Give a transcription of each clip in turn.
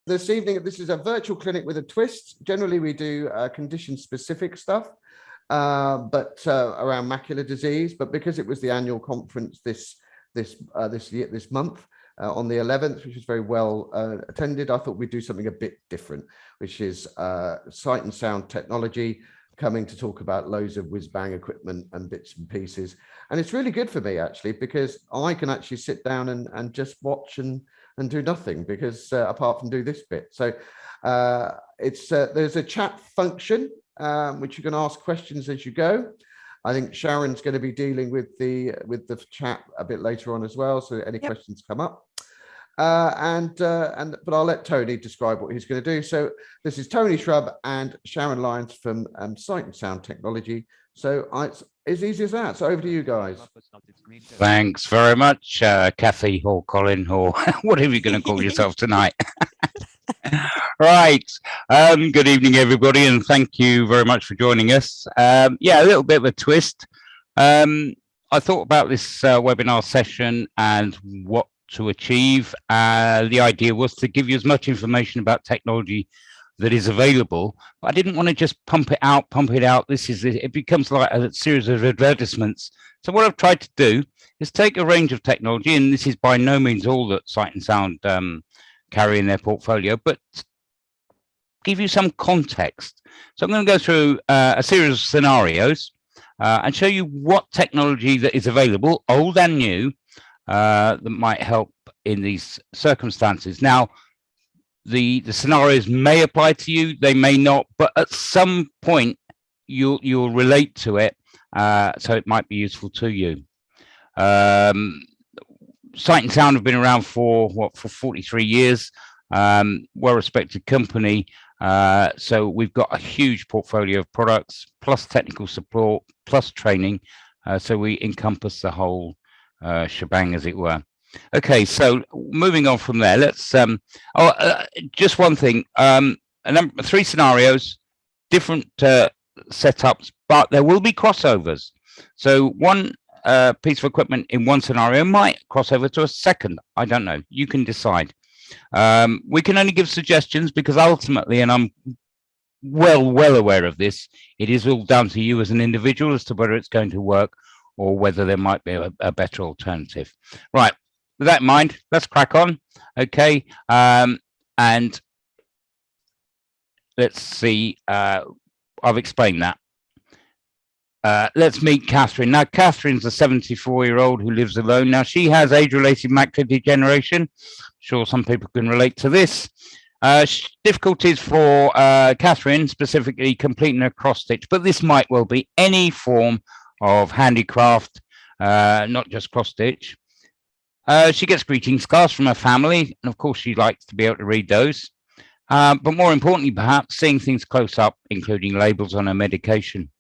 this evening, this is a virtual clinic with a twist. Generally, we do condition-specific stuff, but around macular disease. But because it was the annual conference this month on the 11th, which was very well attended, I thought we'd do something a bit different, which is sight and sound technology, coming to talk about loads of whiz-bang equipment and bits and pieces. And it's really good for me, actually, because I can actually sit down and just watch and do nothing, because apart from do this bit. So there's a chat function, which you can ask questions as you go. I think Sharon's going to be dealing with the chat a bit later on as well. So any questions come up. But I'll let Tony describe what he's going to do. So this is Tony Shrub and Sharon Lyons from Sight and Sound Technology. So it's as easy as that. So over to you guys. Thanks very much, Kathy or Colin or whatever you're going to call yourself tonight. Right. Good evening, everybody, and thank you very much for joining us. Yeah, a little bit of a twist. I thought about this webinar session and what to achieve. The idea was to give you as much information about technology that is available. I didn't want to just pump it out. It becomes like a series of advertisements. So what I've tried to do is take a range of technology, and this is by no means all that Sight and Sound carry in their portfolio, but give you some context. So I'm going to go through a series of scenarios and show you what technology that is available, old and new, that might help in these circumstances. Now, the scenarios may apply to you, they may not, but at some point you'll relate to it, so it might be useful to you. Sight and Sound have been around for 43 years, well-respected company. So we've got a huge portfolio of products, plus technical support, plus training. So we encompass the whole shebang, as it were. Okay, so moving on from there, let's just one thing. Three scenarios, different setups, but there will be crossovers. So one piece of equipment in one scenario might cross over to a second. I don't know. You can decide. We can only give suggestions because ultimately, and I'm well aware of this, it is all down to you as an individual as to whether it's going to work or whether there might be a better alternative. Right. With that in mind, let's crack on. Okay. And let's see. I've explained that. Let's meet Catherine. Now, Catherine's a 74-year-old who lives alone. Now, she has age-related macular degeneration. I'm sure some people can relate to this. Difficulties for Catherine, specifically completing a cross-stitch, but this might well be any form of handicraft, not just cross-stitch. She gets greeting cards from her family, and of course, she likes to be able to read those. But more importantly, perhaps, seeing things close up, including labels on her medication.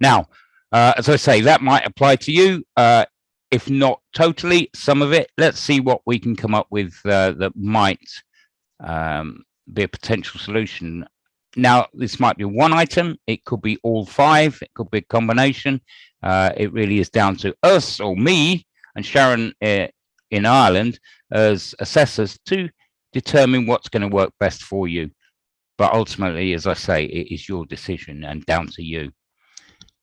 Now, as I say, that might apply to you. If not totally, some of it. Let's see what we can come up with that might be a potential solution. Now, this might be one item. It could be all five. It could be a combination. It really is down to us or me and Sharon in Ireland as assessors to determine what's going to work best for you. But ultimately, as I say, it is your decision and down to you.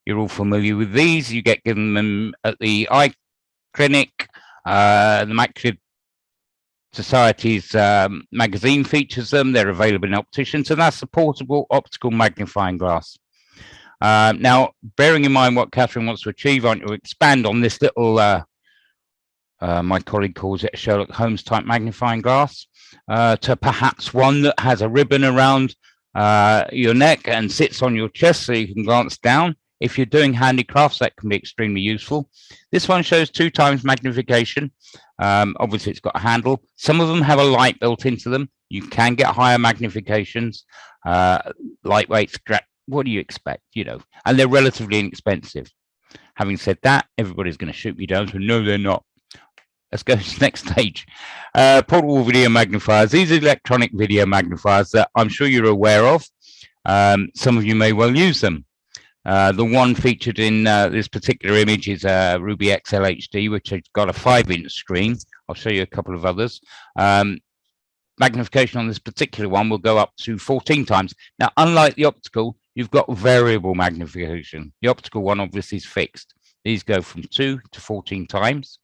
You're all familiar with these. You get given them at the eye clinic. The Macular Society's magazine features them. They're available in opticians, and that's a portable optical magnifying glass. Now, bearing in mind what Catherine wants to achieve, I want to expand on this little, my colleague calls it a Sherlock Holmes type magnifying glass, to perhaps one that has a ribbon around your neck and sits on your chest so you can glance down. If you're doing handicrafts, that can be extremely useful. This one shows 2 times magnification. Obviously, it's got a handle. Some of them have a light built into them. You can get higher magnifications, lightweight. What do you expect? You know, and they're relatively inexpensive. Having said that, everybody's going to shoot me down. So no, they're not. Let's go to the next stage. Portable video magnifiers. These are electronic video magnifiers that I'm sure you're aware of. Some of you may well use them. The one featured in this particular image is Ruby XL HD, which has got a 5-inch screen. I'll show you a couple of others. magnification on this particular one will go up to 14 times. Now, unlike the optical, you've got variable magnification. The optical one obviously is fixed. These go from 2 to 14 times.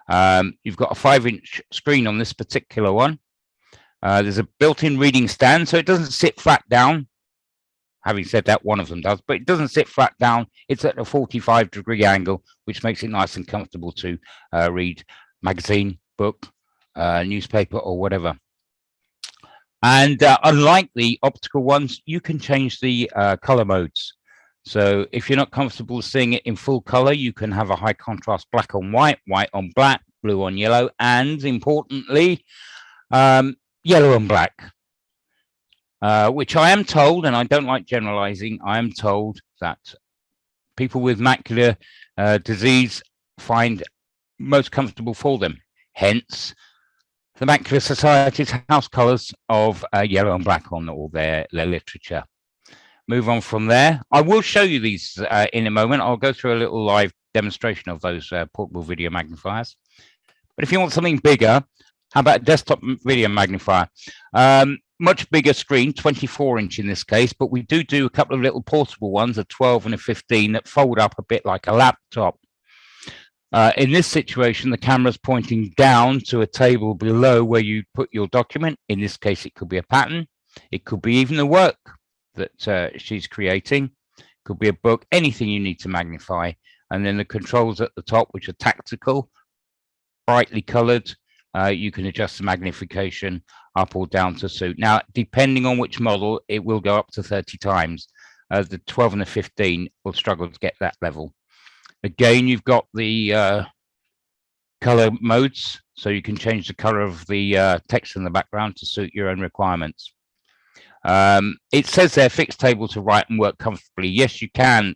You've got a 5-inch screen on this particular one. There's a built-in reading stand, so it doesn't sit flat down. Having said that, one of them does, but it doesn't sit flat down. It's at a 45-degree angle, which makes it nice and comfortable to read magazine, book, newspaper, or whatever. And unlike the optical ones, you can change the color modes. So if you're not comfortable seeing it in full color, you can have a high contrast black on white, white on black, blue on yellow, and importantly, yellow and black. Which I am told, and I don't like generalizing, I am told that people with macular disease find most comfortable for them. Hence, the Macular Society's house colors of yellow and black on all their literature. Move on from there. I will show you these in a moment. I'll go through a little live demonstration of those portable video magnifiers. But if you want something bigger, how about a desktop video magnifier? Much bigger screen, 24-inch in this case, but we do a couple of little portable ones, a 12 and a 15, that fold up a bit like a laptop. In this situation, the camera's pointing down to a table below where you put your document. In this case, it could be a pattern. It could be even the work that she's creating. It could be a book, anything you need to magnify. And then the controls at the top, which are tactical, brightly colored. You can adjust the magnification up or down to suit. Now, depending on which model, it will go up to 30 times. The 12 and the 15 will struggle to get that level. Again, you've got the color modes, so you can change the color of the text in the background to suit your own requirements. It says there, fixed table to write and work comfortably. Yes, you can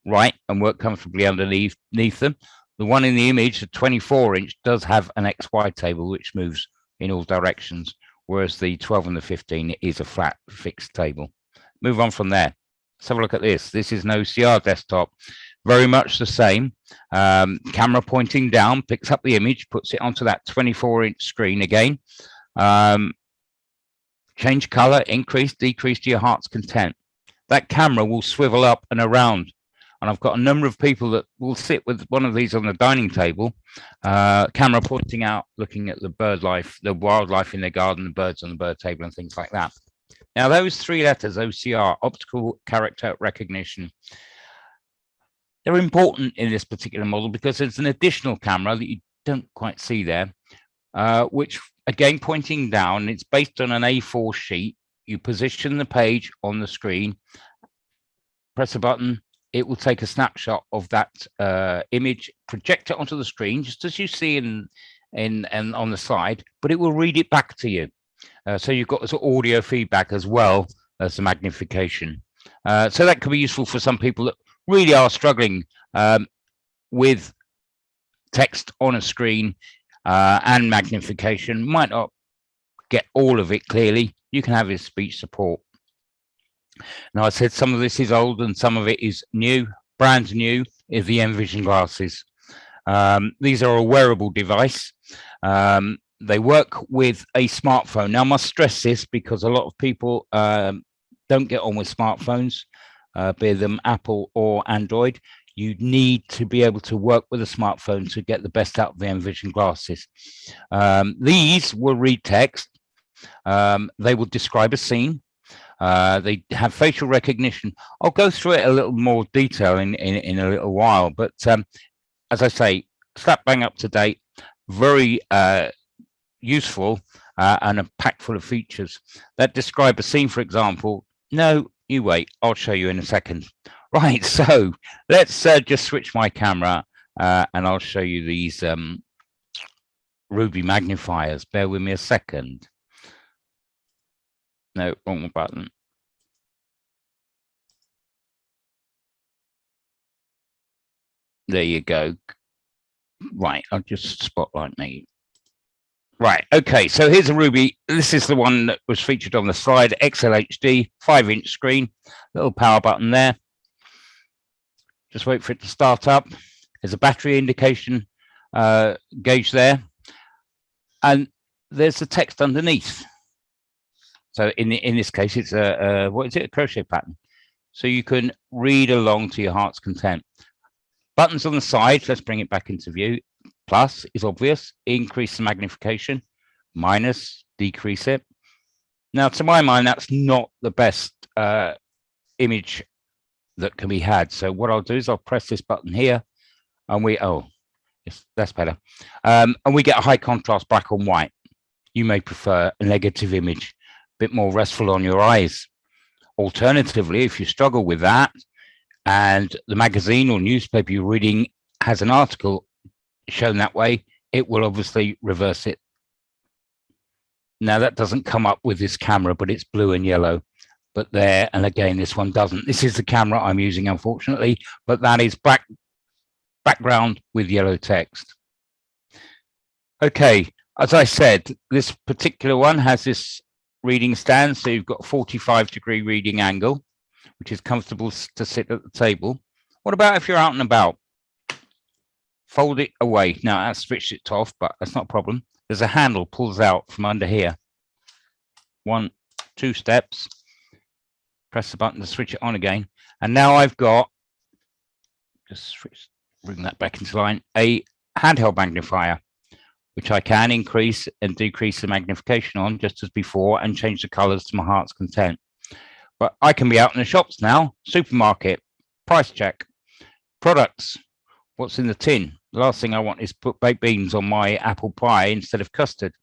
write and work comfortably underneath them. The one in the image, the 24-inch, does have an XY table which moves in all directions, whereas the 12 and the 15 is a flat fixed table. Move on from there. Let's have a look at this. This is an OCR desktop, very much the same. Camera pointing down, picks up the image, puts it onto that 24-inch screen again. Change color, increase, decrease to your heart's content. That camera will swivel up and around. And I've got a number of people that will sit with one of these on the dining table, camera pointing out, looking at the bird life, the wildlife in their garden, the birds on the bird table and things like that. Now, those 3 letters, OCR, optical character recognition, they're important in this particular model because there's an additional camera that you don't quite see there, which, again, pointing down, it's based on an A4 sheet. You position the page on the screen, press a button, it will take a snapshot of that image, project it onto the screen, just as you see in on the slide, but it will read it back to you. So you've got this audio feedback as well as the magnification. So that could be useful for some people that really are struggling with text on a screen and magnification, might not get all of it clearly. You can have his speech support. Now, I said some of this is old and some of it is new. Brand new is the Envision glasses. These are a wearable device. They work with a smartphone. Now, I must stress this because a lot of people don't get on with smartphones, be them Apple or Android. You need to be able to work with a smartphone to get the best out of the Envision glasses. These will read text. They will describe a scene. They have facial recognition. I'll go through it a little more detail in a little while, but as I say, slap bang up to date, very useful and packed full of features that describe a scene, for example. No, you wait, I'll show you in a second. Right, so let's just switch my camera and I'll show you these Ruby magnifiers. Bear with me a second. No, wrong button. There you go. Right, I'll just spotlight me. Right, okay, so here's a Ruby. This is the one that was featured on the slide, XLHD, 5-inch screen, little power button there. Just wait for it to start up. There's a battery indication gauge there. And there's the text underneath. So in this case, it's what is it? A crochet pattern. So you can read along to your heart's content. Buttons on the side, let's bring it back into view. Plus is obvious, increase the magnification, minus, decrease it. Now, to my mind, that's not the best image that can be had. So what I'll do is I'll press this button here and yes, that's better. And we get a high contrast black on white. You may prefer a negative image, a bit more restful on your eyes. Alternatively, if you struggle with that and the magazine or newspaper you're reading has an article shown that way, it will obviously reverse it. Now that doesn't come up with this camera, but it's blue and yellow. But there, and again, this one doesn't. This is the camera I'm using, unfortunately, but that is background with yellow text. Okay, as I said, this particular one has this reading stand, so you've got a 45-degree reading angle, which is comfortable to sit at the table. What about if you're out and about? Fold it away. Now, I switched it off, but that's not a problem. There's a handle pulls out from under here. 1, 2 steps. Press the button to switch it on again. And now I've got, bring that back into line, a handheld magnifier, which I can increase and decrease the magnification on just as before and change the colors to my heart's content. But I can be out in the shops now, supermarket, price check, products, what's in the tin. The last thing I want is put baked beans on my apple pie instead of custard.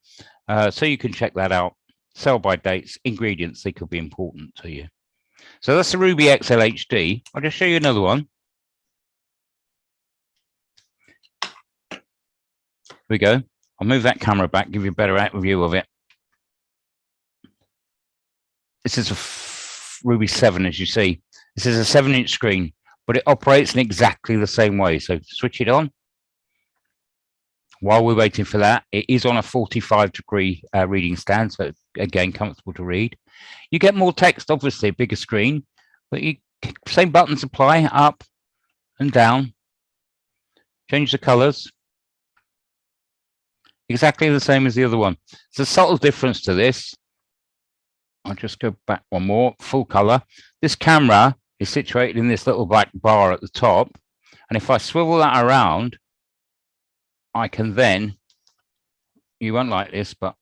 So you can check that out. Sell by dates, ingredients, they could be important to you. So that's the Ruby XL HD. I'll just show you another one. Here we go. I'll move that camera back, give you a better view of it. This is a Ruby 7, as you see. This is a 7-inch screen, but it operates in exactly the same way. So switch it on. While we're waiting for that, it is on a 45-degree reading stand, so again, comfortable to read. You get more text, obviously, a bigger screen, but same buttons apply, up and down. Change the colors. Exactly the same as the other one. There's a subtle difference to this. I'll just go back one more, full color. This camera is situated in this little black bar at the top. And if I swivel that around, I can then, you won't like this, but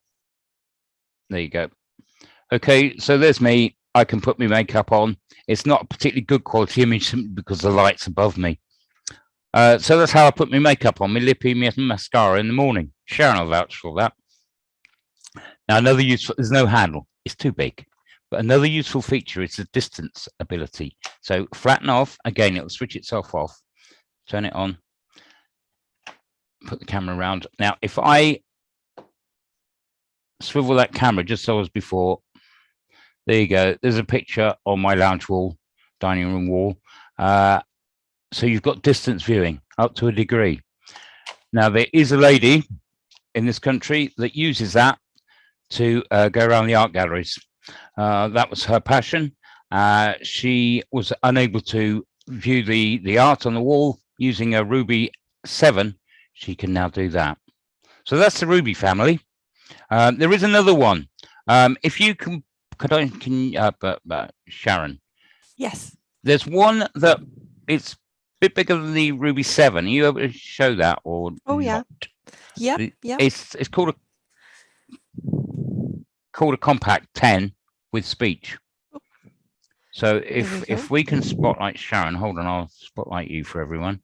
there you go. Okay, so there's me. I can put my makeup on. It's not a particularly good quality image simply because the light's above me. So that's how I put my makeup on, my lippy, my mascara in the morning. Sharon will vouch for that. Now, another useful, there's no handle, it's too big. But another useful feature is the distance ability. So flatten off, again, it'll switch itself off. Turn it on, put the camera around. Now, if I swivel that camera just so as before, there you go. There's a picture on my lounge wall, dining room wall. So you've got distance viewing up to a degree. Now, there is a lady in this country that uses that to go around the art galleries. That was her passion. She was unable to view the art on the wall using a Ruby 7. She can now do that. So that's the Ruby family. There is another one. If you can Sharon. Yes. There's one that it's a bit bigger than the Ruby 7. Are you able to show that or? Oh yeah. Yep. It's called a compact 10 with speech. So if we can spotlight Sharon, hold on, I'll spotlight you for everyone.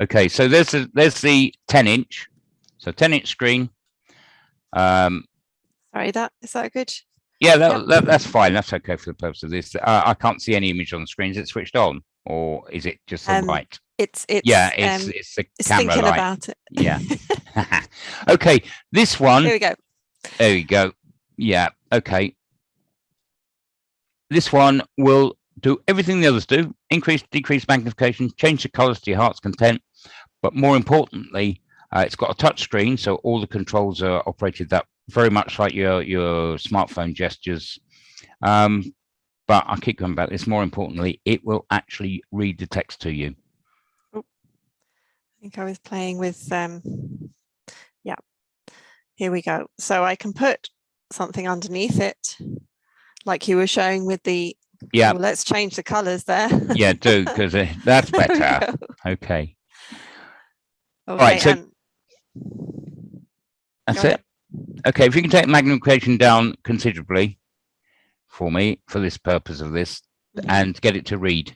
Okay, so there's the 10-inch, so 10-inch screen. Sorry, is that good? Yeah, that's fine. That's okay for the purpose of this. I can't see any image on the screen. Is it switched on, or is it just the light? It's the camera thinking light. About it. Yeah. Okay, this one. Here we go. There you go. Yeah. Okay. This one will do everything the others do: increase, decrease magnification, change the colors to your heart's content. But more importantly, it's got a touch screen, so all the controls are operated that very much like your smartphone gestures. But I'll keep going back. This more importantly, it will actually read the text to you. I think I was playing with Here we go. So I can put something underneath it, like you were showing with the, Yeah. well, let's change the colors there. Yeah, do, because that's There we better. go. Okay. Okay, Right, so and that's go it. Okay, if you can take magnification down considerably for me, for this purpose of this, and get it to read.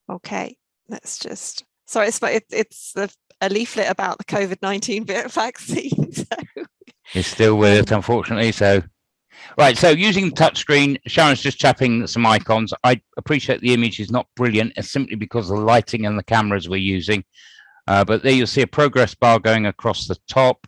okay, let's just, sorry, it's a leaflet about the COVID-19 vaccine. So. It's still with us, unfortunately. So, right. So using touchscreen, Sharon's just tapping some icons. I appreciate the image is not brilliant. It's simply because of the lighting and the cameras we're using. But there you'll see a progress bar going across the top.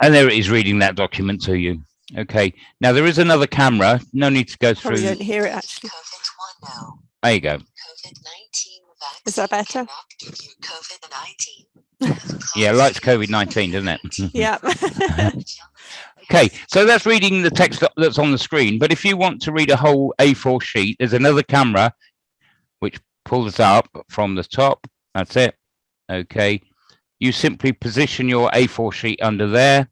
And there it is reading that document to you. Okay. Now there is another camera. No need to go through. Probably don't hear it actually. There you go. Is that better? Yeah, likes COVID-19, doesn't it? Yeah. Okay, so that's reading the text that's on the screen. But if you want to read a whole A4 sheet, there's another camera which pulls up from the top. That's it. Okay. You simply position your A4 sheet under there,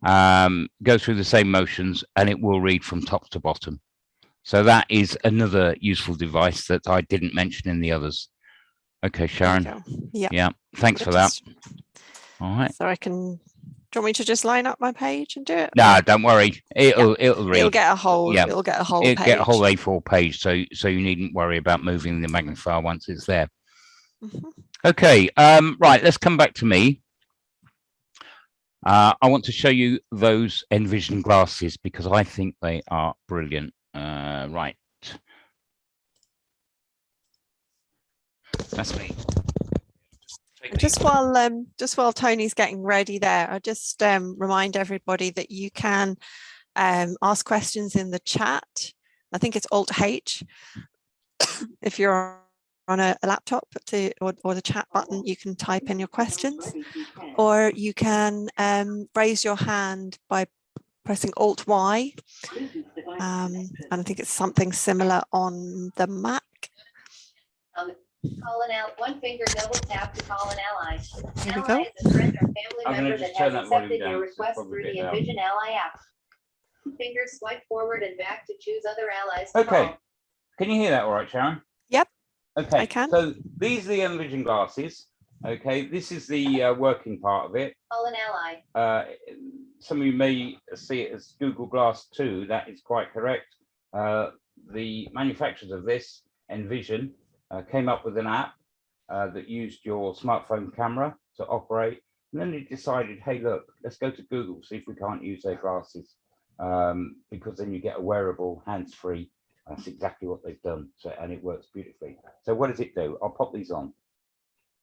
go through the same motions, and it will read from top to bottom. So that is another useful device that I didn't mention in the others. Okay, Sharon. Yeah. Yeah. Thanks for that. All right. So I can. Do you want me to just line up my page and do it? No, don't worry. It'll read. It'll get a whole. Yeah. It'll get a whole. It'll page. get a whole A4 page. So you needn't worry about moving the magnifier once it's there. Okay. Right. Let's come back to me. I want to show you those Envision glasses because I think they are brilliant. Right. That's me. Just while Tony's getting ready there, I just remind everybody that you can ask questions in the chat. I think it's Alt-H. If you're on a laptop or the chat button, you can type in your questions, or you can raise your hand by pressing Alt-Y. And I think it's something similar on the Mac. Call an ally. One finger double tap to call an ally. Here we Ally go. is a friend or family I'm member gonna that just turn has that volume accepted down, your so it's request probably through a bit the loud. Envision Ally app. Fingers swipe forward and back to choose other allies. Okay. Can you hear that all right, Sharon? Yep. Okay. I can. So these are the Envision glasses. Okay. This is the working part of it. Call an ally. Some of you may see it as Google Glass 2. That is quite correct. The manufacturers of this, Envision, came up with an app that used your smartphone camera to operate. And then they decided, hey, look, let's go to Google, see if we can't use their glasses, because then you get a wearable, hands-free. That's exactly what they've done. So, and it works beautifully. So what does it do? I'll pop these on.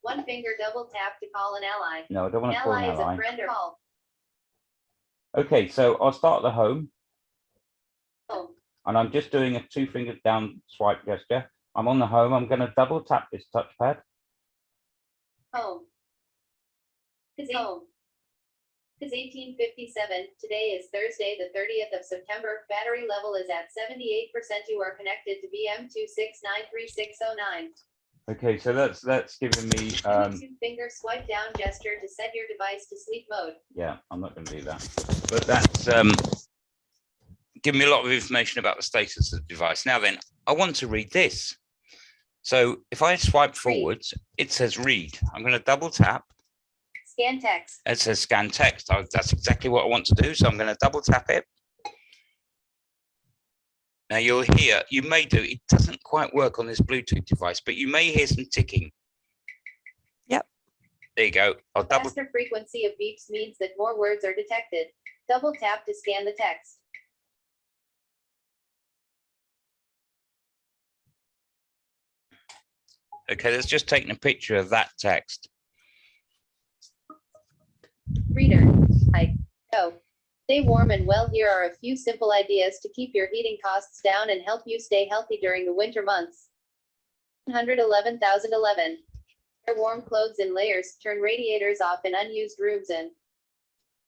One finger double tap to call an ally. No, I don't want to call an Ally is ally. a friend or call. Okay, so I'll start the home. Home. And I'm just doing a 2-finger down swipe gesture. I'm on the home. I'm going to double tap this touchpad. Home. Home. It's 1857. Today is Thursday, the 30th of September. Battery level is at 78%. You are connected to BM2693609. Okay, so that's giving me 2-finger swipe down gesture to set your device to sleep mode. yeah, I'm not going to do that, but that's giving me a lot of information about the status of the device. Now then, I want to read this. So if I swipe forwards, it says read. I'm going to double tap. Scan text. It says scan text. That's exactly what I want to do. So I'm going to double tap it. Now you'll hear, you may do, it doesn't quite work on this Bluetooth device, but you may hear some ticking. Yep. There you go. I'll double. Faster frequency of beeps means that more words are detected. Double tap to scan the text. Okay, let's just take a picture of that text. Reader, hi, go. Stay warm and well. Here are a few simple ideas to keep your heating costs down and help you stay healthy during the winter months. 111,011. Wear warm clothes in layers. Turn radiators off in unused rooms and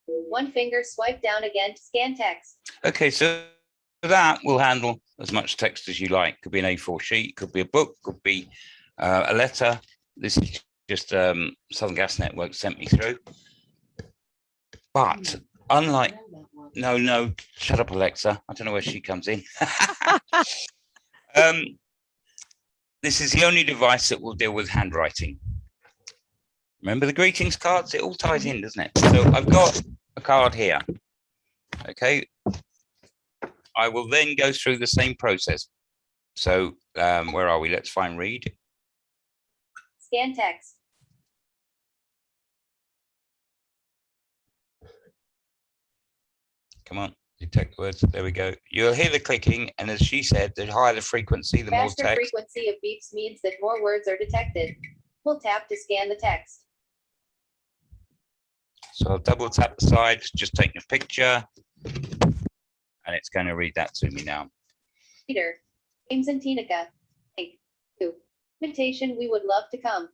1 finger swipe down again to scan text. Okay, so that will handle as much text as you like. Could be an A4 sheet, could be a book, could be a letter. This is just Southern Gas Network sent me through. But unlike, no, shut up, Alexa. I don't know where she comes in. This is the only device that will deal with handwriting. Remember the greetings cards? It all ties in, doesn't it? So I've got a card here. Okay. I will then go through the same process. So where are we? Let's find read. Scan text. Come on, detect words. There we go. You'll hear the clicking, and as she said, the higher the frequency, the more Faster text. frequency of beeps means that more words are detected. We'll tap to scan the text. So I'll double tap the side, just taking a picture, and it's going to read that to me now. Peter, James and Tinica. Thank you. Invitation, we would love to come.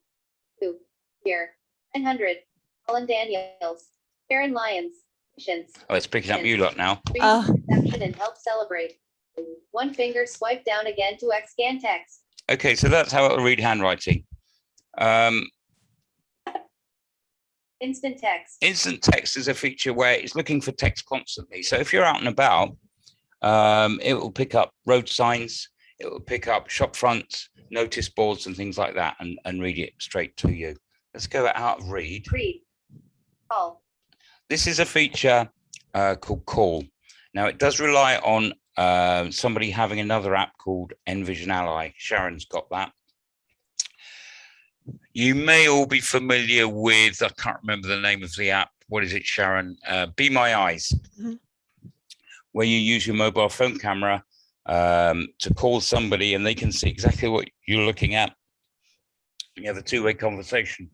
To here. 900. Colin Daniels. Karen Lyons. Patience. Oh, it's picking up you lot now. Reception and help celebrate. One finger swipe down again to scan text. Okay, so that's how it'll read handwriting. Instant text. Instant text is a feature where it's looking for text constantly. So if you're out and about, it will pick up road signs, it will pick up shop fronts, notice boards and things like that and read it straight to you. Let's go out of read. Read. Call. This is a feature called Call. Now it does rely on somebody having another app called Envision Ally. Sharon's got that. You may all be familiar with, I can't remember the name of the app. What is it, Sharon? Be My Eyes, where you use your mobile phone camera to call somebody and they can see exactly what you're looking at. You have a two-way conversation.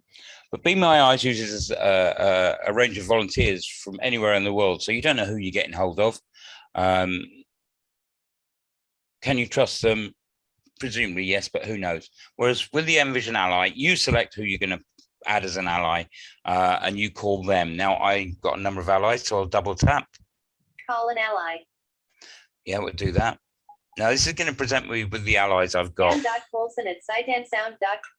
But Be My Eyes uses a range of volunteers from anywhere in the world, so you don't know who you're getting hold of. Can you trust them? Presumably yes, but who knows? Whereas with the Envision Ally, you select who you're going to add as an ally, and you call them. Now I got a number of allies, so I'll double tap. Call an ally. Yeah, we'll do that. Now this is going to present me with the allies I've got. Colson at sightandsound.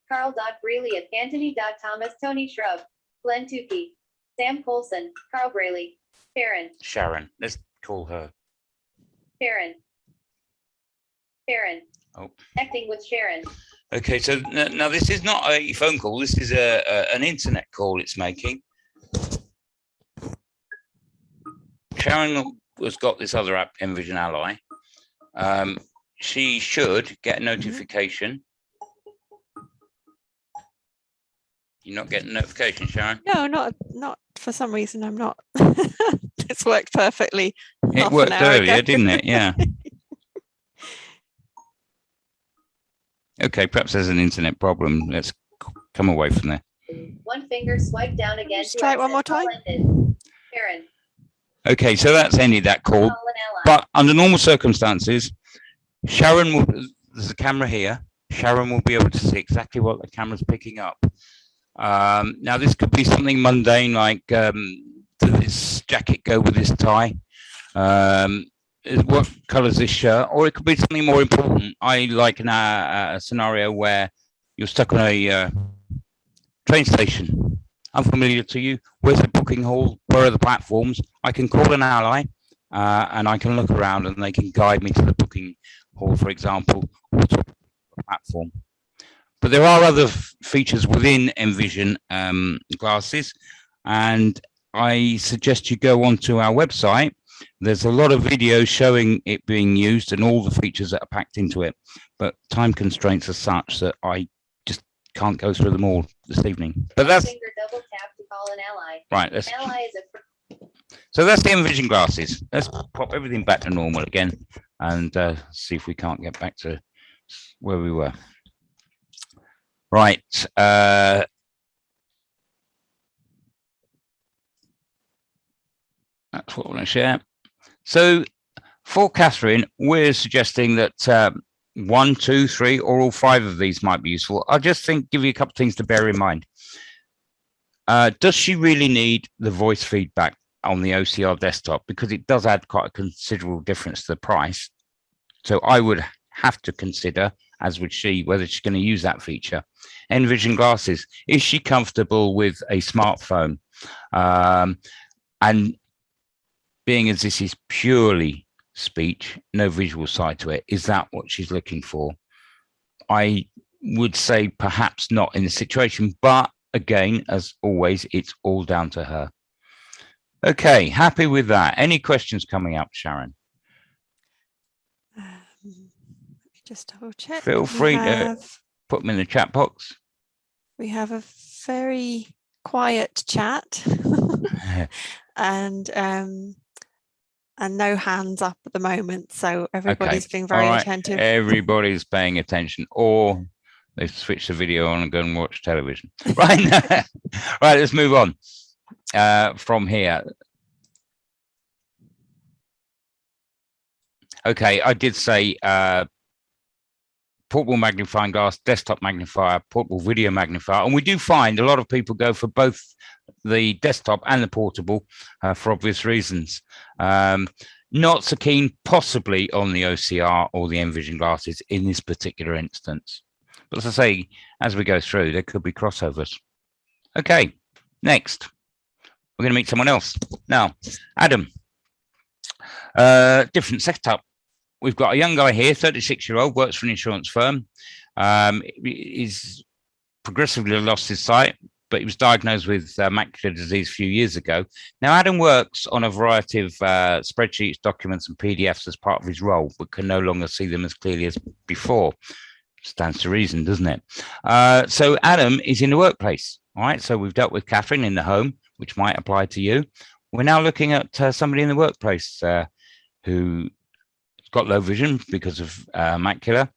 Carl. Brealey at Anthony. Thomas. Tony Shrub. Glenn Tukey. Sam Colson. Carl Braley. Sharon. Let's call her. Sharon. Oh. Connecting with Sharon. Okay, so now this is not a phone call. This is an internet call it's making. Sharon has got this other app, Envision Ally. She should get a notification. You're not getting a notification, Sharon? No, not for some reason. I'm not. It's worked perfectly. It worked earlier, didn't it? Yeah. Okay, perhaps there's an internet problem. Let's come away from there. One finger swipe down again. Just try it one more time. Sharon. Okay, so that's ended that call. But under normal circumstances, Sharon will, there's a camera here. Sharon will be able to see exactly what the camera's picking up. Now this could be something mundane like does this jacket go with this tie? What color is this shirt? Or it could be something more important. I like a scenario where you're stuck on a train station. Unfamiliar to you. Where's the booking hall? Where are the platforms? I can call an ally and I can look around and they can guide me to the booking hall, for example, or to the platform. But there are other features within Envision glasses, and I suggest you go onto our website. There's a lot of videos showing it being used and all the features that are packed into it, but time constraints are such that I just can't go through them all this evening. But that's double tap to call an ally. Right. Ally is so that's the Envision glasses. Let's pop everything back to normal again and see if we can't get back to where we were. Right. That's what I want to share. So for Catherine, we're suggesting that 1, 2, 3, or all 5 of these might be useful. I'll just give you a couple of things to bear in mind. Does she really need the voice feedback? on the OCR desktop because it does add quite a considerable difference to the price. So I would have to consider, as would she, whether she's going to use that feature. Envision glasses. Is she comfortable with a smartphone? And being as this is purely speech, no visual side to it, is that what she's looking for? I would say perhaps not in the situation, but again, as always, it's all down to her. Okay, happy with that. Any questions coming up, Sharon? Just double check. Feel free to put them in the chat box. We have a very quiet chat and no hands up at the moment. So everybody's being very attentive. Everybody's paying attention, or they've switched the video on and go and watch television. Right. Right, let's move on from here. Okay, I did say portable magnifying glass, desktop magnifier, portable video magnifier. And we do find a lot of people go for both the desktop and the portable for obvious reasons. Not so keen possibly on the OCR or the Envision glasses in this particular instance. But as I say, as we go through, there could be crossovers. Okay, next. We're going to meet someone else. Now, Adam, different setup. We've got a young guy here, 36-year-old, works for an insurance firm. He's progressively lost his sight, but he was diagnosed with macular disease a few years ago. Now, Adam works on a variety of spreadsheets, documents, and PDFs as part of his role, but can no longer see them as clearly as before. Stands to reason, doesn't it? So Adam is in the workplace. All right, so we've dealt with Catherine in the home, which might apply to you. We're now looking at somebody in the workplace who got low vision because of macula.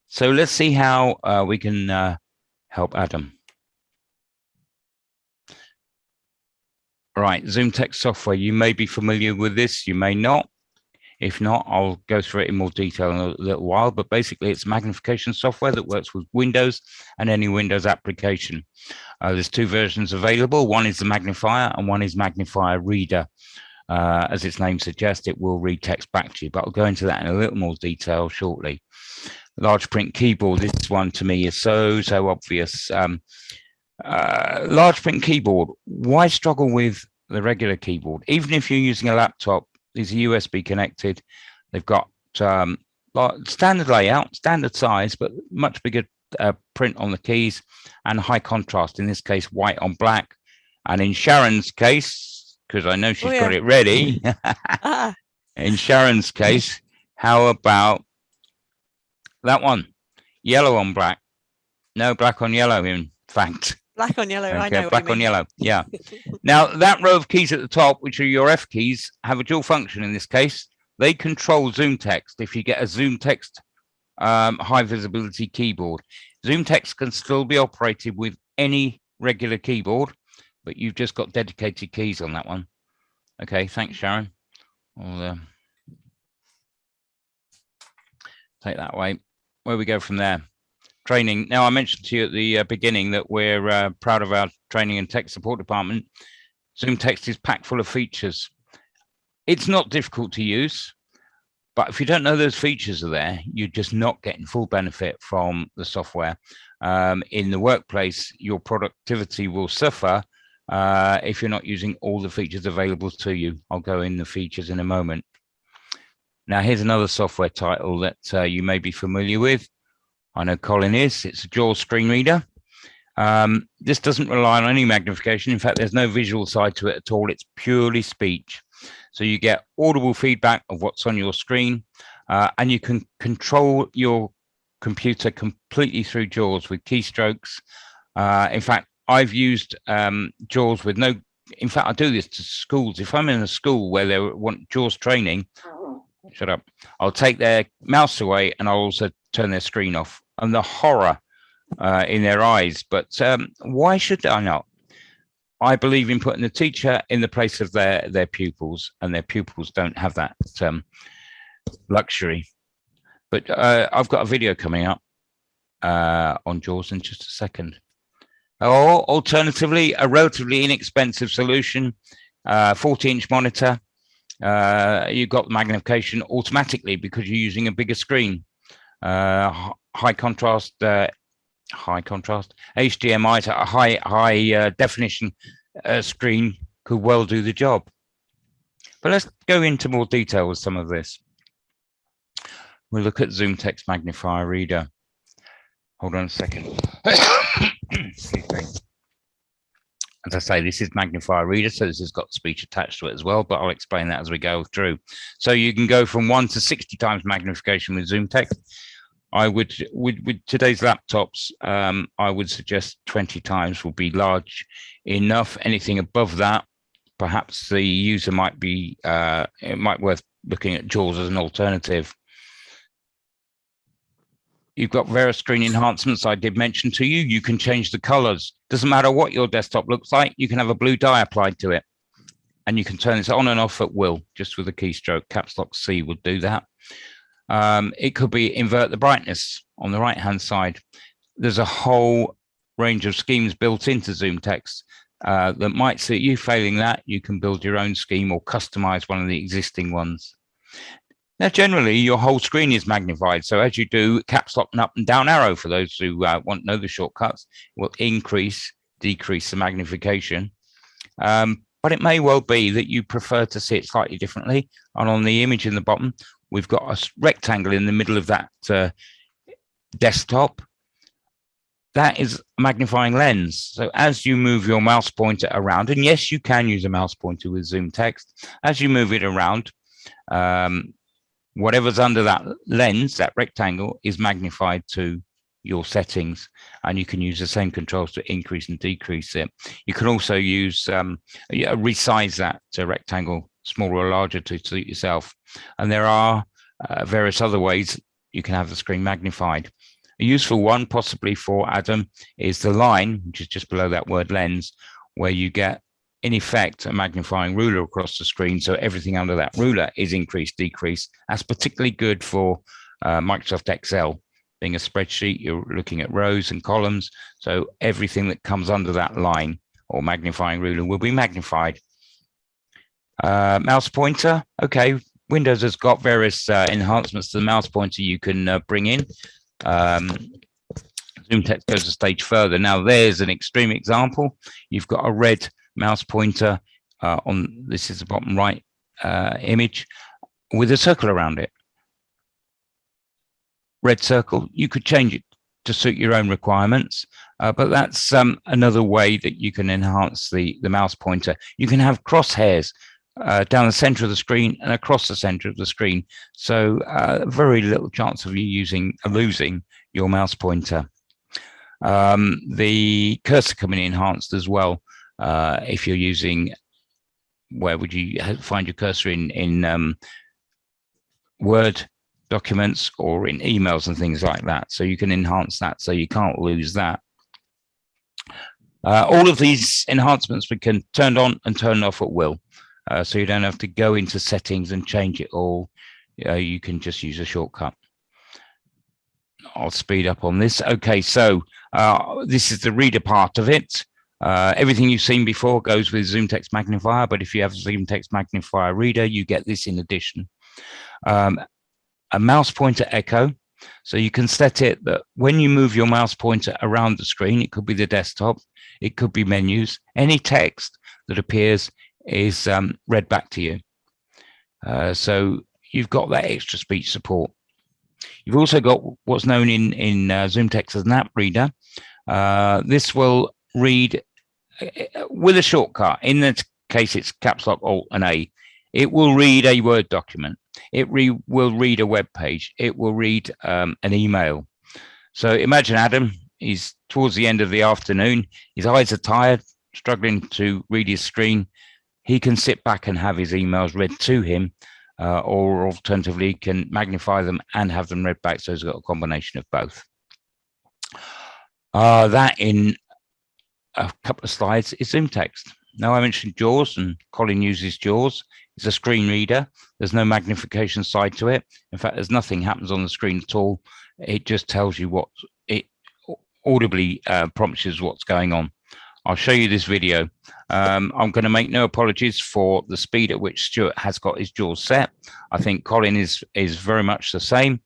So let's see how we can help Adam. Right, ZoomText software. You may be familiar with this, you may not. If not, I'll go through it in more detail in a little while, but basically it's magnification software that works with Windows and any Windows application. There's two versions available. One is the magnifier and one is magnifier reader. As its name suggests, it will read text back to you, but I'll go into that in a little more detail shortly. Large print keyboard, this one to me is so obvious. Large print keyboard, why struggle with the regular keyboard? Even if you're using a laptop, these are USB connected. They've got standard layout, standard size, but much bigger print on the keys and high contrast, in this case, white on black. And in Sharon's case, because I know she's got it ready, in Sharon's case, how about that one? Yellow on black. No, black on yellow, in fact. Black on yellow, okay, I know. Black on yellow, yeah. Now, that row of keys at the top, which are your F keys, have a dual function in this case. They control ZoomText. If you get a ZoomText high visibility keyboard, ZoomText can still be operated with any regular keyboard, but you've just got dedicated keys on that one. Okay, thanks, Sharon. I'll take that away. Where we go from there? Training. Now, I mentioned to you at the beginning that we're proud of our training and tech support department. ZoomText is packed full of features. It's not difficult to use, but if you don't know those features are there, you're just not getting full benefit from the software. In the workplace, your productivity will suffer if you're not using all the features available to you. I'll go in the features in a moment. Now, here's another software title that you may be familiar with. I know Colin is. It's a JAWS screen reader. This doesn't rely on any magnification. In fact, there's no visual side to it at all. It's purely speech. So you get audible feedback of what's on your screen, and you can control your computer completely through JAWS with keystrokes. In fact, I've used JAWS with no, in fact, I do this to schools. If I'm in a school where they want JAWS training, shut up, I'll take their mouse away and I'll also turn their screen off. And the horror in their eyes. But why should I not? I believe in putting the teacher in the place of their pupils, and their pupils don't have that luxury. But I've got a video coming up on JAWS in just a second. Or alternatively, a relatively inexpensive solution 40-inch monitor, you've got the magnification automatically because you're using a bigger screen. High contrast HDMI to a high definition screen could well do the job. But let's go into more detail with some of this. We'll look at ZoomText magnifier reader. Hold on a second. Excuse me. As I say, this is magnifier reader, so this has got speech attached to it as well, but I'll explain that as we go through. So you can go from 1 to 60 times magnification with ZoomText. I would, with today's laptops, I would suggest 20 times will be large enough. Anything above that, perhaps the user might be, it might be worth looking at JAWS as an alternative. You've got various screen enhancements I did mention to you. You can change the colors. Doesn't matter what your desktop looks like. You can have a blue dye applied to it. And you can turn this on and off at will, just with a keystroke. Caps Lock C would do that. It could be invert the brightness on the right-hand side. There's a whole range of schemes built into ZoomText that might suit you. Failing that, you can build your own scheme or customize one of the existing ones. Now, generally, your whole screen is magnified. So as you do caps lock and up and down arrow, for those who want to know the shortcuts, it will increase, decrease the magnification. But it may well be that you prefer to see it slightly differently. And on the image in the bottom, we've got a rectangle in the middle of that desktop. That is a magnifying lens. So as you move your mouse pointer around, and yes, you can use a mouse pointer with ZoomText, as you move it around, whatever's under that lens, that rectangle, is magnified to your settings, and you can use the same controls to increase and decrease it. You can also use resize that rectangle smaller or larger to suit yourself. And there are various other ways you can have the screen magnified. A useful one, possibly for Adam, is the line, which is just below that word lens, where you get, in effect, a magnifying ruler across the screen. So everything under that ruler is increased, decreased. That's particularly good for Microsoft Excel. Being a spreadsheet, you're looking at rows and columns. So everything that comes under that line or magnifying ruler will be magnified. Mouse pointer. Okay, Windows has got various enhancements to the mouse pointer you can bring in. ZoomText goes a stage further. Now, there's an extreme example. You've got a red mouse pointer on, this is the bottom right image, with a circle around it. Red circle, you could change it to suit your own requirements, but that's another way that you can enhance the mouse pointer. You can have crosshairs down the center of the screen and across the center of the screen, so very little chance of you losing your mouse pointer. The cursor can be enhanced as well. If you're using, where would you find your cursor in Word documents or in emails and things like that? So you can enhance that, so you can't lose that. All of these enhancements we can turn on and turn off at will, so you don't have to go into settings and change it all. You can just use a shortcut. I'll speed up on this. Okay, so this is the reader part of it. Everything you've seen before goes with ZoomText Magnifier, but if you have ZoomText Magnifier Reader, you get this in addition. A mouse pointer echo. So you can set it that when you move your mouse pointer around the screen, it could be the desktop, it could be menus, any text that appears is read back to you. So you've got that extra speech support. You've also got what's known in ZoomText as an app reader. This will read with a shortcut. In this case, it's caps lock Alt and A. It will read a Word document. It will read a web page. It will read an email. So imagine Adam, he's towards the end of the afternoon. His eyes are tired, struggling to read his screen. He can sit back and have his emails read to him, or alternatively can magnify them and have them read back. So he's got a combination of both. That in a couple of slides is ZoomText. Now, I mentioned JAWS, and Colin uses JAWS. It's a screen reader. There's no magnification side to it. In fact, there's nothing happens on the screen at all. It just tells you what it audibly prompts you what's going on. I'll show you this video. I'm going to make no apologies for the speed at which Stuart has got his JAWS set. I think Colin is very much the same.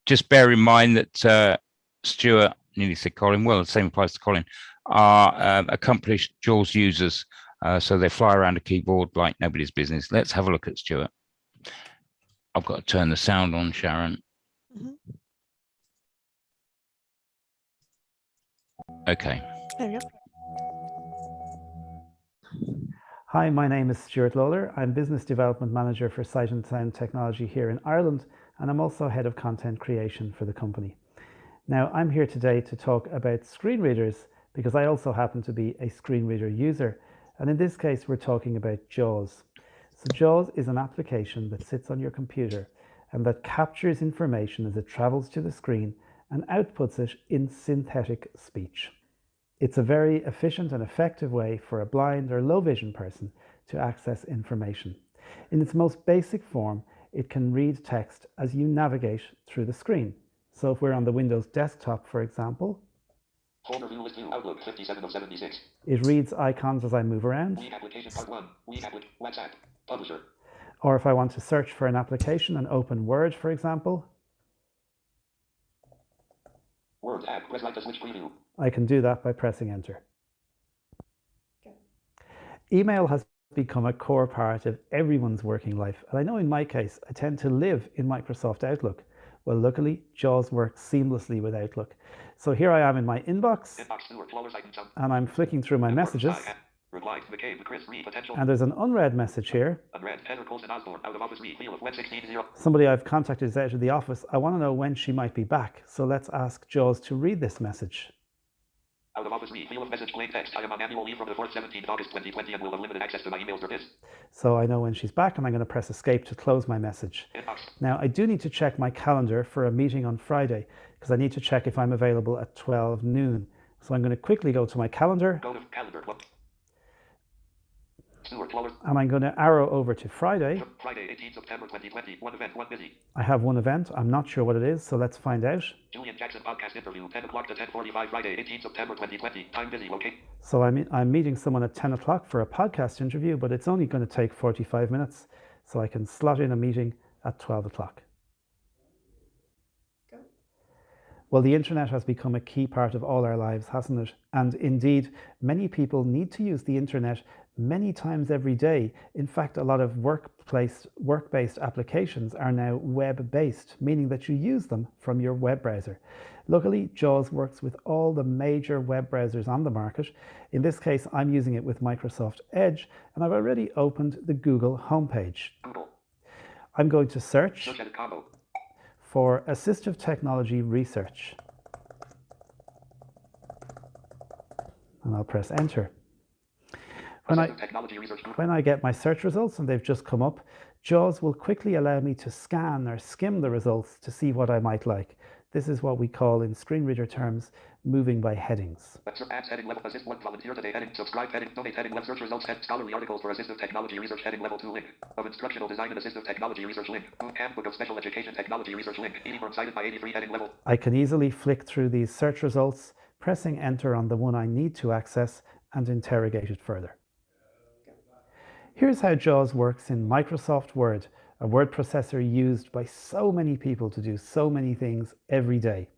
Just bear in mind that Stuart, nearly said Colin, well, the same applies to Colin, are accomplished JAWS users. So they fly around a keyboard like nobody's business. Let's have a look at Stuart. I've got to turn the sound on, Sharon. Okay. There we go. Hi, my name is Stuart Lawler. I'm Business Development Manager for Sight and Sound Technology here in Ireland, and I'm also Head of Content Creation for the company. Now, I'm here today to talk about screen readers because I also happen to be a screen reader user. And in this case, we're talking about JAWS. So JAWS is an application that sits on your computer and that captures information as it travels to the screen and outputs it in synthetic speech. It's a very efficient and effective way for a blind or low vision person to access information. In its most basic form, it can read text as you navigate through the screen. So if we're on the Windows desktop, for example, Folder view list view Outlook 57 of 76. It reads icons as I move around. Weak application part 1. Weak WhatsApp. Publisher. Or if I want to search for an application and open Word, for example, Word app. Press right to switch preview. I can do that by pressing enter. Email has become a core part of everyone's working life. And I know in my case, I tend to live in Microsoft Outlook. Well, luckily, JAWS works seamlessly with Outlook. So here I am in my inbox, and I'm flicking through my messages, and there's an unread message here. Somebody I've contacted is out of the office. I want to know when she might be back. So let's ask JAWS to read this message. Out of office me, field of message plain text. I am on annual leave from the 4th 17th August 2020 and will have limited access to my emails for this. So I know when she's back, and I'm going to press escape to close my message. Inbox. Now I do need to check my calendar for a meeting on Friday because I need to check if I'm available at 12 noon. So I'm going to quickly go to my calendar. Go to calendar. And I'm going to arrow over to Friday. Friday, 18th September 2020. One event, one busy. I have one event. I'm not sure what it is, so let's find out. Julian Jackson podcast interview, 10 o'clock to 10:45. Friday, 18th September 2020. Time busy. Okay. So I'm meeting someone at 10 o'clock for a podcast interview, but it's only going to take 45 minutes. So I can slot in a meeting at 12 o'clock. Well, the internet has become a key part of all our lives, hasn't it? And indeed, many people need to use the internet many times every day. In fact, a lot of work-based applications are now web-based, meaning that you use them from your web browser. Luckily, JAWS works with all the major web browsers on the market. In this case, I'm using it with Microsoft Edge, and I've already opened the Google homepage. Google. I'm going to search combo. for assistive technology research. And I'll press enter. When I get my search results, and they've just come up, JAWS will quickly allow me to scan or skim the results to see what I might like. This is what we call, in screen reader terms, moving by headings. Ads heading level, assist one volunteer today heading, subscribe heading, donate heading, web search results head, scholarly articles for assistive technology research heading level 2 link, of instructional design and assistive technology research link, handbook of special education technology research link, 81 cited by 83 heading level. I can easily flick through these search results, pressing enter on the one I need to access, and interrogate it further. Here's how JAWS works in Microsoft Word, a word processor used by so many people to do so many things every day.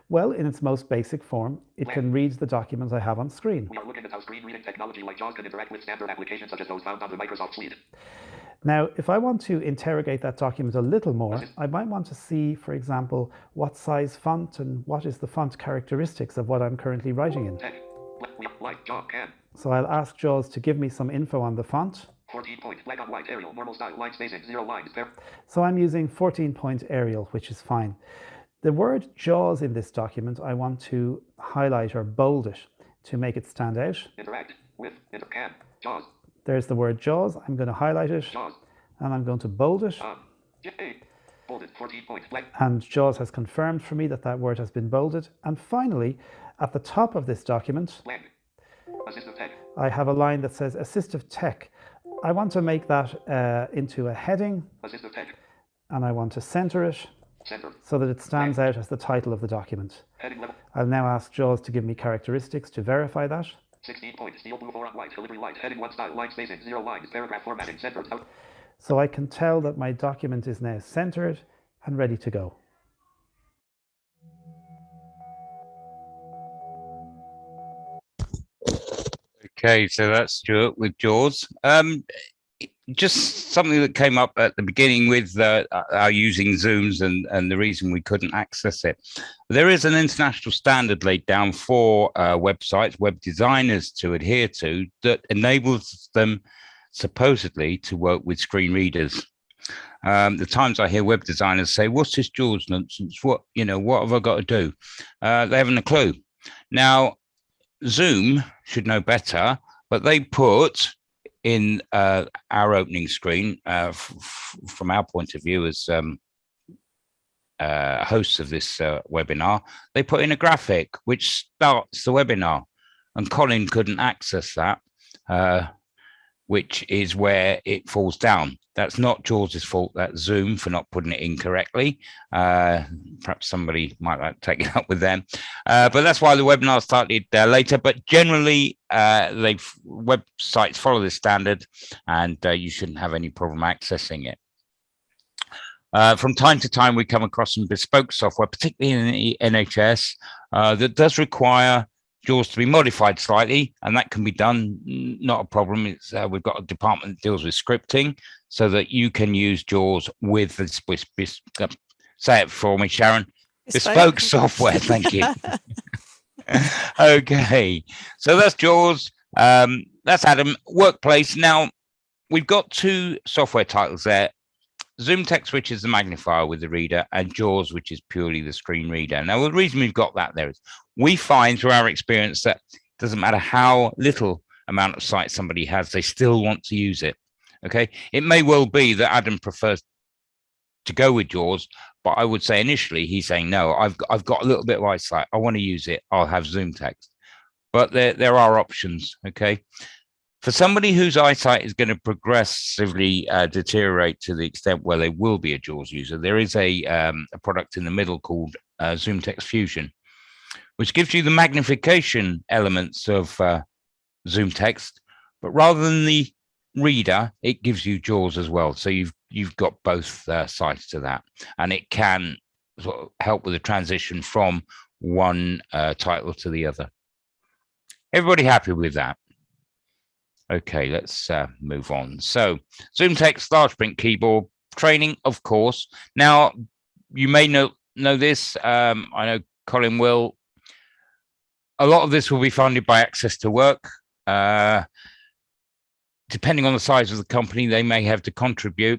Well, in its most basic form, it can read the documents I have on screen. We are looking at how screen reading technology like JAWS can interact with standard applications such as those found on the Microsoft Suite. Now, if I want to interrogate that document a little more, I might want to see, for example, what size font and what is the font characteristics of what I'm currently writing in. So I'll ask JAWS to give me some info on the font. 14 point, black on white, Arial, normal style, line spacing, 0 lines, there. So I'm using 14-point Arial, which is fine. The word JAWS in this document, I want to highlight or bold it to make it stand out. Interact with, JAWS. There's the word JAWS. I'm going to highlight it, JAWS. And I'm going to bold it. Bolded, 14 point, black. And JAWS has confirmed for me that that word has been bolded. And finally, at the top of this document, assistive tech. I have a line that says assistive tech. I want to make that into a heading, assistive tech. and I want to center it. Center. so that it stands out as the title of the document. Heading level. I'll now ask JAWS to give me characteristics to verify that. 16 points. Steel blue 4 on white. Delivery light. Heading 1 style. Line spacing. 0 lines. Paragraph formatting. Center. Out. So I can tell that my document is now centered and ready to go. Okay, so that's Stuart with JAWS. Just something that came up at the beginning with our using Zooms and the reason we couldn't access it. There is an international standard laid down for websites, web designers to adhere to that enables them supposedly to work with screen readers. The times I hear web designers say, "What's this JAWS nonsense? What have I got to do?" They haven't a clue. Now, Zoom should know better, but they put in our opening screen, from our point of view as hosts of this webinar, they put in a graphic which starts the webinar, and Colin couldn't access that, which is where it falls down. That's not JAWS's fault, that's Zoom for not putting it in correctly. Perhaps somebody might like to take it up with them. But that's why the webinar started later. But generally, websites follow this standard, and you shouldn't have any problem accessing it. From time to time, we come across some bespoke software, particularly in the NHS, that does require JAWS to be modified slightly, and that can be done, not a problem. It's we've got a department that deals with scripting, so that you can use JAWS with this, say it for me, Sharon. Bespoke software, thank you. Okay, so that's JAWS. That's Adam. Workplace. Now, we've got two software titles there. ZoomText, which is the magnifier with the reader, and JAWS, which is purely the screen reader. Now, the reason we've got that there is we find through our experience that it doesn't matter how little amount of sites somebody has, they still want to use it. Okay, it may well be that Adam prefers to go with JAWS, but I would say initially he's saying, no, I've got a little bit of eyesight, I want to use it, I'll have ZoomText. But there are options. Okay, for somebody whose eyesight is going to progressively deteriorate to the extent where they will be a JAWS user, there is a product in the middle called ZoomText Fusion, which gives you the magnification elements of ZoomText, but rather than the reader, it gives you JAWS as well. So you've got both sides to that, and it can sort of help with the transition from one title to the other. Everybody happy with that? Okay, let's move on. So ZoomText large print keyboard training, of course. Now, you may know this. I know Colin will. A lot of this will be funded by Access to Work. Depending on the size of the company, they may have to contribute.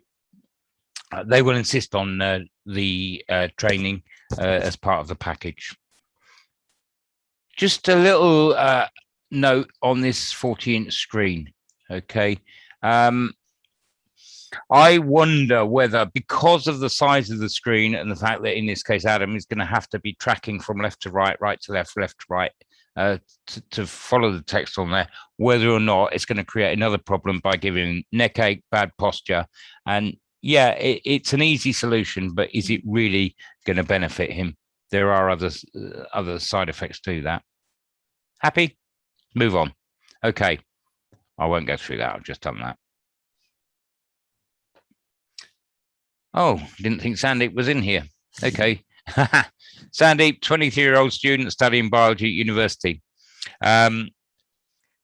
They will insist on the training as part of the package. Just a little note on this 40-inch screen. Okay, I wonder whether, because of the size of the screen and the fact that in this case Adam is going to have to be tracking from left to right, right to left, left to right, to follow the text on there, whether or not it's going to create another problem by giving neck ache, bad posture. And yeah, it's an easy solution, but is it really going to benefit him? There are other side effects to that. Happy? Move on. Okay, I won't go through that. I've just done that. Oh, didn't think Sandeep was in here. Okay. Sandeep, 23-year-old student studying biology at university. Just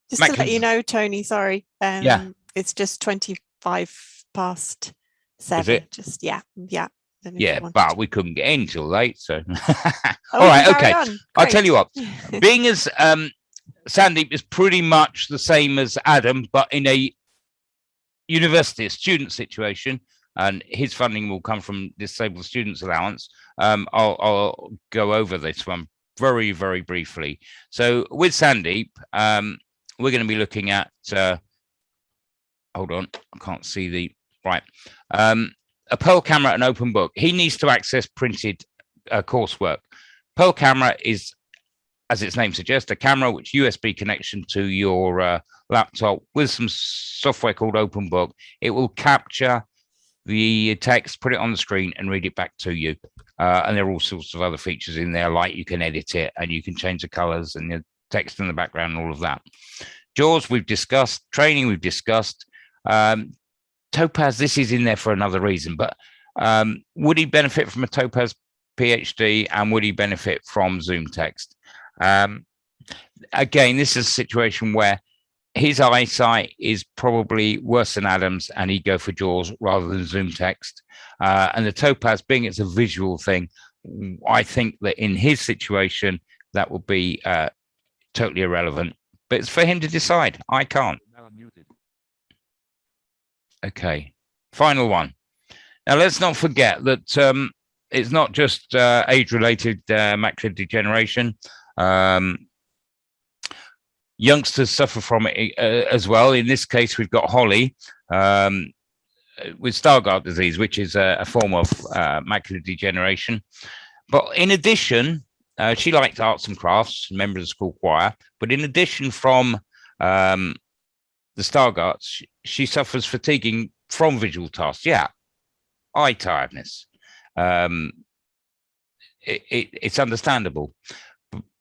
to let you know, Tony, sorry. Yeah. It's just 25 past 7. Is it? Just, yeah. Yeah, but we couldn't get in till late, so. Oh, all right, okay. I'll Great. tell you what. Being as Sandeep is pretty much the same as Adam, but in a university, a student situation, and his funding will come from Disabled Students Allowance. I'll go over this one very, very briefly. So with Sandeep, we're going to be looking at, hold on, I can't see the, right. A Pearl camera and open book. He needs to access printed coursework. Pearl camera is, as its name suggests, a camera which USB connection to your laptop with some software called Open Book. It will capture the text, put it on the screen and read it back to you. And there are all sorts of other features in there, like you can edit it and you can change the colors and the text in the background and all of that. JAWS we've discussed, training we've discussed. Topaz, this is in there for another reason, but would he benefit from a Topaz PhD, and would he benefit from ZoomText? Again, this is a situation where his eyesight is probably worse than Adam's, and he'd go for JAWS rather than ZoomText. And the Topaz, being it's a visual thing, I think that in his situation, that would be totally irrelevant. But it's for him to decide. I can't. Now I'm muted. Okay, final one. Now, let's not forget that it's not just age-related macular degeneration. Youngsters suffer from it as well. In this case, we've got Holly with Stargardt disease, which is a form of macular degeneration. But in addition, she likes arts and crafts, member of the school choir. But in addition from the Stargardt, she suffers fatiguing from visual tasks. Yeah, eye tiredness. It's understandable.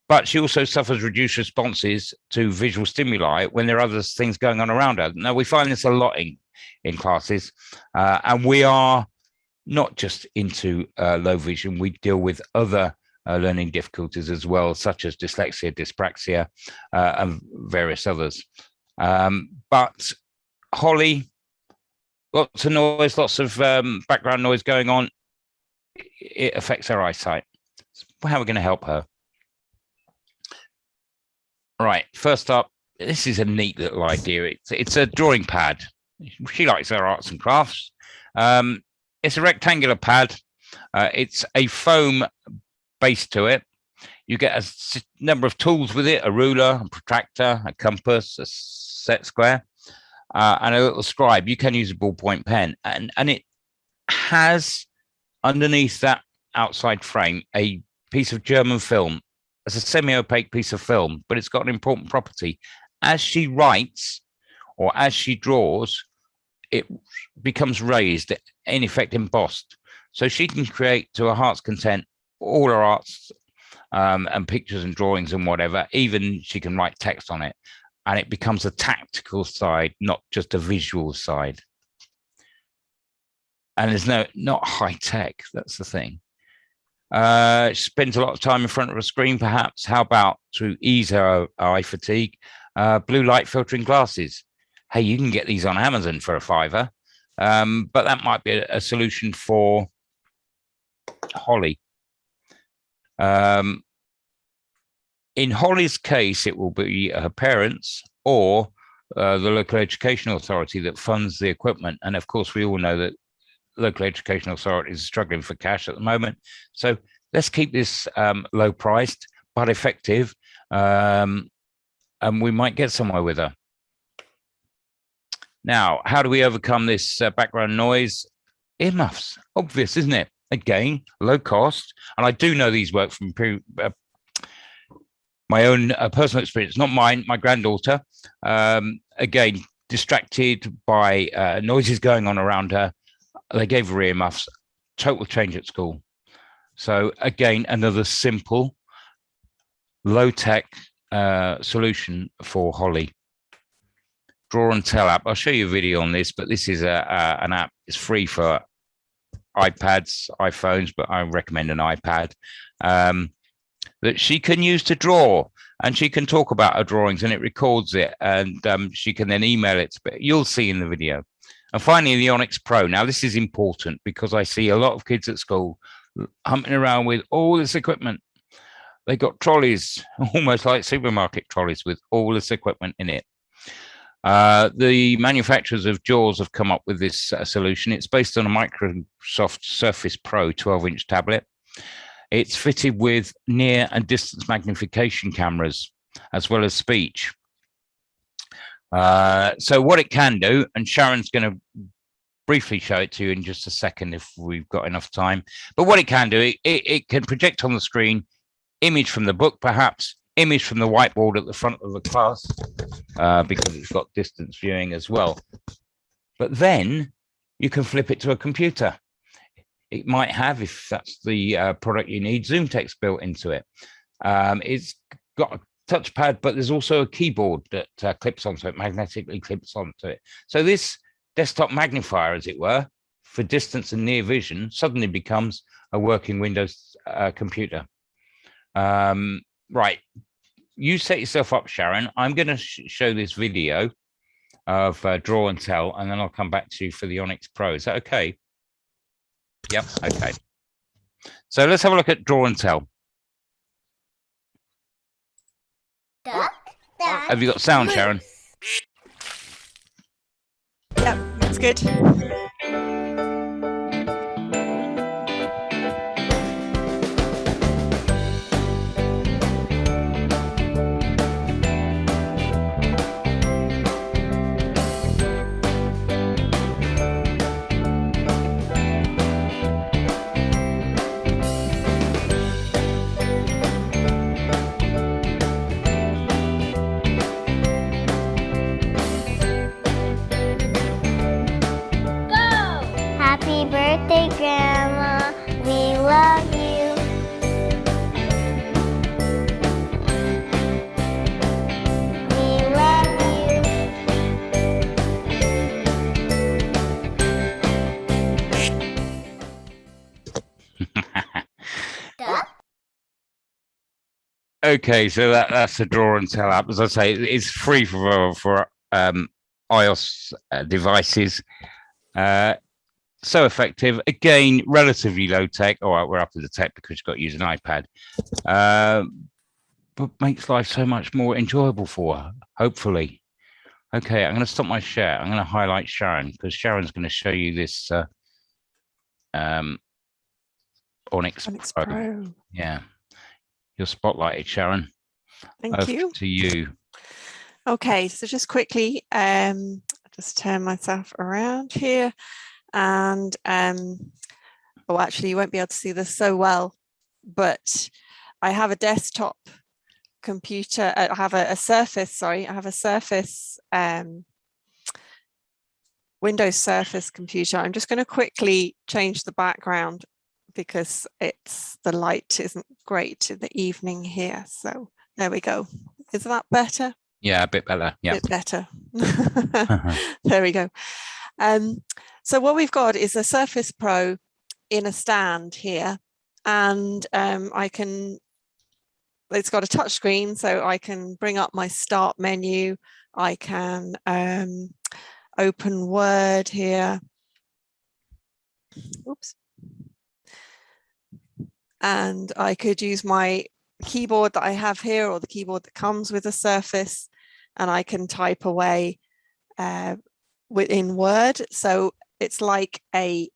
But she also suffers reduced responses to visual stimuli when there are other things going on around her. Now, we find this a lot in classes, and we are not just into low vision. We deal with other learning difficulties as well, such as dyslexia, dyspraxia, and various others. But Holly, lots of noise, lots of background noise going on. It affects her eyesight. How are we going to help her? Right, first up, this is a neat little idea. It's a drawing pad. She likes her arts and crafts. It's a rectangular pad. It's a foam base to it. You get a number of tools with it: a ruler, a protractor, a compass, a set square, and a little scribe. You can use a ballpoint pen, and it has underneath that outside frame a piece of German film. It's a semi-opaque piece of film, but it's got an important property. As she writes or as she draws, it becomes raised, in effect embossed. So she can create to her heart's content all her arts and pictures and drawings and whatever. Even she can write text on it, and it becomes a tactical side, not just a visual side. And there's not high tech. That's the thing. She spends a lot of time in front of a screen, perhaps. How about, to ease her eye fatigue, blue light filtering glasses? Hey, you can get these on Amazon for $5, but that might be a solution for Holly. In Holly's case, it will be her parents or the local education authority that funds the equipment. And of course, we all know that local education authorities are struggling for cash at the moment. So let's keep this low priced but effective, and we might get somewhere with her. Now, how do we overcome this background noise? Earmuffs, obvious, isn't it? Again, low cost. And I do know these work from my own personal experience, not mine, my granddaughter. Again, distracted by noises going on around her. They gave her earmuffs, total change at school. So again, another simple, low-tech solution for Holly. Draw and Tell app. I'll show you a video on this, but this is an app. It's free for iPads, iPhones, but I recommend an iPad that she can use to draw, and she can talk about her drawings, and it records it, and she can then email it. But you'll see in the video. And finally, the Onyx Pro. Now, this is important because I see a lot of kids at school humping around with all this equipment. They got trolleys, almost like supermarket trolleys, with all this equipment in it. The manufacturers of JAWS have come up with this solution. It's based on a Microsoft Surface Pro 12-inch tablet. It's fitted with near and distance magnification cameras, as well as speech. So what it can do, and Sharon's going to briefly show it to you in just a second if we've got enough time, but what it can do, it can project on the screen image from the book, perhaps image from the whiteboard at the front of the class, because it's got distance viewing as well. But then you can flip it to a computer. it might have, if that's the product you need, ZoomText built into it. It's got a touchpad, but there's also a keyboard that clips onto it, magnetically clips onto it. So this desktop magnifier, as it were, for distance and near vision, suddenly becomes a working Windows computer. Right, you set yourself up, Sharon. I'm going to show this video of draw and tell, and then I'll come back to you for the Onyx Pro. Is that okay? Yep, okay. So let's have a look at draw and tell. Duck, Have you got sound, Sharon? Yep, that's good. Happy birthday, Grandma. We love you. We love you. Okay, so that's the draw and tell app. As I say, it's free for iOS devices. So effective. Again, relatively low tech. All right, we're up to the tech because you've got to use an iPad. But makes life so much more enjoyable for her, hopefully. Okay, I'm going to stop my share. I'm going to highlight Sharon because Sharon's going to show you this Onyx Pro. Yeah. You're spotlighted, Sharon. Thank you. To you. Okay, so just quickly, just turn myself around here, and oh, actually, you won't be able to see this so well, but I have a desktop computer. I have a Surface. Sorry, I have a Surface, Windows Surface computer. I'm just going to quickly change the background because the light isn't great in the evening here. So there we go. Is that better? Yeah, a bit better. Yeah, a bit better. There we go. So what we've got is a Surface Pro in a stand here, and it's got a touch screen, so I can bring up my start menu. I can open Word here. Oops. And I could use my keyboard that I have here, or the keyboard that comes with a Surface, and I can type away within Word. So it's like a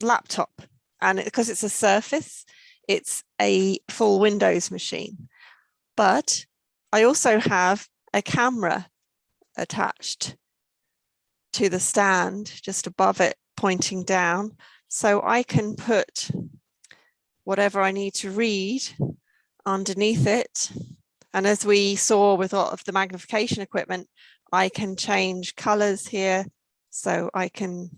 laptop, and because it's a Surface, it's a full Windows machine. But I also have a camera attached to the stand just above it, pointing down, so I can put whatever I need to read underneath it. And as we saw with a lot of the magnification equipment, I can change colors here. So I can,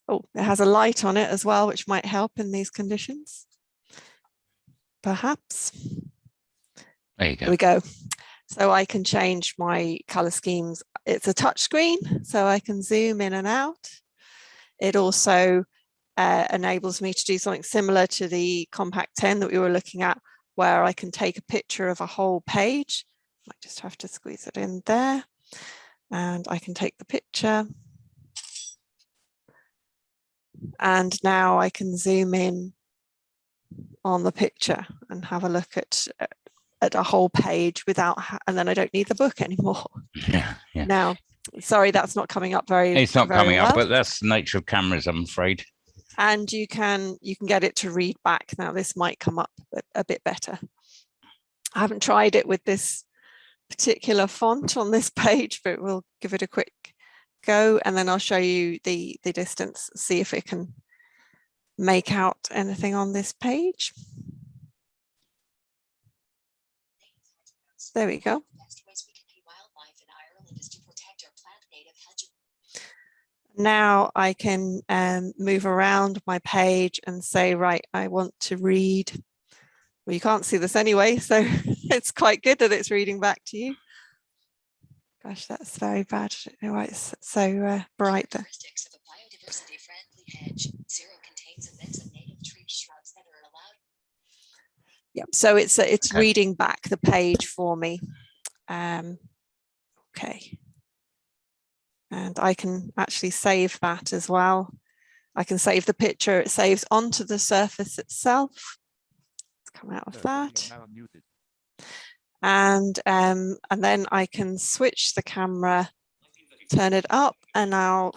oh, it has a light on it as well, which might help in these conditions. Perhaps. There you go. There we go. So I can change my color schemes. It's a touch screen, so I can zoom in and out. It also enables me to do something similar to the Compact 10 that we were looking at, where I can take a picture of a whole page. I might just have to squeeze it in there, and I can take the picture. And now I can zoom in on the picture and have a look at a whole page without, and then I don't need the book anymore. Yeah, yeah. Now, sorry, that's not coming up very. It's not coming well. up, but that's the nature of cameras, I'm afraid. And you can get it to read back. Now this might come up a bit better. I haven't tried it with this particular font on this page, but we'll give it a quick go, and then I'll show you the distance, see if it can make out anything on this page. There we go. Now I can move around my page and say, right, I want to read. Well, you can't see this anyway, so it's quite good that it's reading back to you. Gosh, that's very bad. I don't know why it's so bright there. Yep, so it's Okay. reading back the page for me. Okay. And I can actually save that as well. I can save the picture. It saves onto the surface itself. Let's come out of that. And then I can switch the camera, turn it up, and now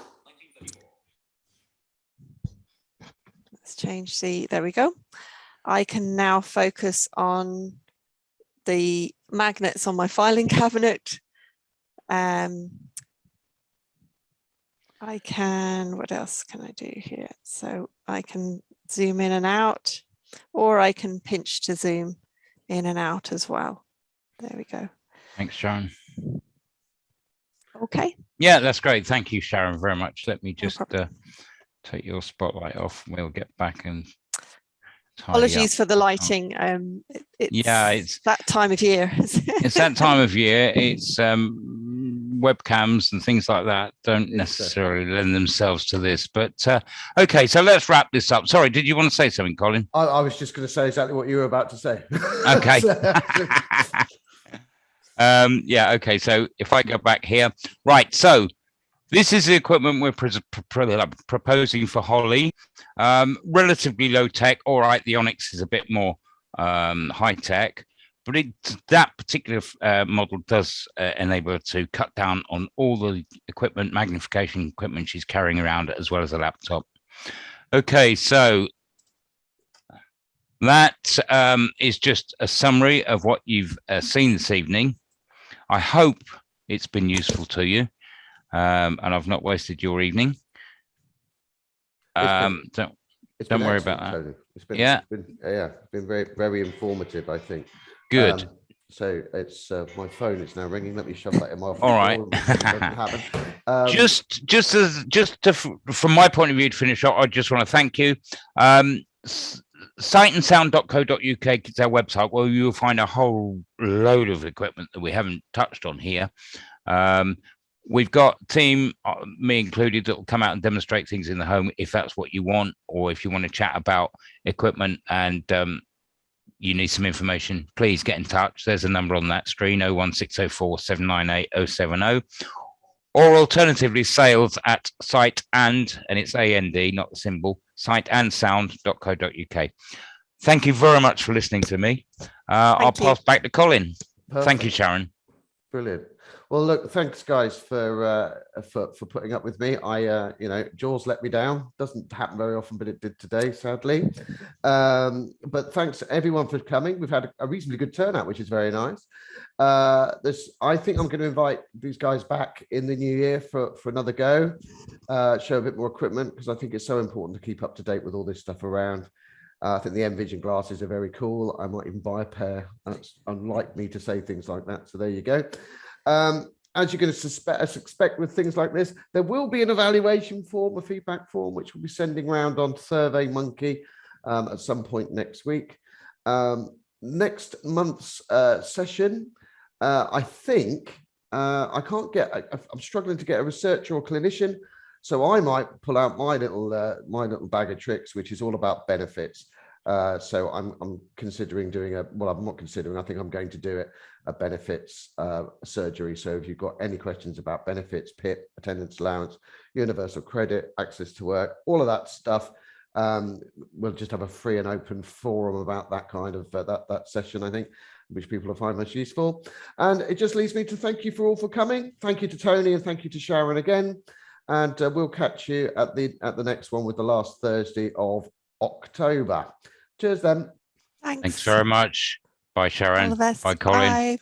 let's change there we go. I can now focus on the magnets on my filing cabinet. I can, what else can I do here? So I can zoom in and out, or I can pinch to zoom in and out as well. There we go. Thanks, Sharon. Okay. Yeah, that's great. Thank you, Sharon, very much. Let me just problem. take your spotlight off. We'll get back and tidy Apologies up. for the lighting. It's that time of year. It's that time of year. It's webcams and things like that don't necessarily lend themselves to this. But okay, so let's wrap this up. Sorry, did you want to say something, Colin? I was just going to say exactly what you were about to say. Okay. Yeah, okay, so if I go back here, right, so this is the equipment we're proposing for Holly. Relatively low tech. All right, the Onyx is a bit more high tech, but that particular model does enable her to cut down on all the equipment, magnification equipment she's carrying around, as well as a laptop. Okay, so that is just a summary of what you've seen this evening. I hope it's been useful to you, and I've not wasted your evening. Don't worry about that. Tony. It's been very, very informative, I think. Good. So it's my phone is now ringing. Let me shove that in my office. All right. From my point of view, to finish off, I just want to thank you. Sightandsound.co.uk is our website where you'll find a whole load of equipment that we haven't touched on here. We've got a team, me included, that will come out and demonstrate things in the home if that's what you want, or if you want to chat about equipment and you need some information, please get in touch. There's a number on that screen, 01604 798 070. Or alternatively, sales at sight and it's AND, not the symbol, sightandsound.co.uk. Thank you very much for listening to me. I'll pass back to Colin. Perfect. Thank you, Sharon. Brilliant. Well, look, thanks guys for putting up with me. Jaws let me down. Doesn't happen very often, but it did today, sadly. But thanks everyone for coming. We've had a reasonably good turnout, which is very nice. I think I'm going to invite these guys back in the new year for another go, show a bit more equipment, because I think it's so important to keep up to date with all this stuff around. I think the Envision glasses are very cool. I might even buy a pair. That's unlike me to say things like that. So there you go. As you're going to expect with things like this, there will be an evaluation form, a feedback form, which we'll be sending around on SurveyMonkey at some point next week. Next month's session, I think I'm struggling to get a researcher or clinician, so I might pull out my little bag of tricks, which is all about benefits. So I'm considering doing I'm not considering, I think I'm going to do it, a benefits surgery. So if you've got any questions about benefits, PIP, attendance allowance, universal credit, access to work, all of that stuff, we'll just have a free and open forum about that kind of that session, I think, which people will find most useful. And it just leaves me to thank you for coming. Thank you to Tony and thank you to Sharon again. And we'll catch you at the next one with the last Thursday of October. Cheers then. Thanks. Thanks very much. Bye, Sharon. All the best. Bye, Colin. Bye.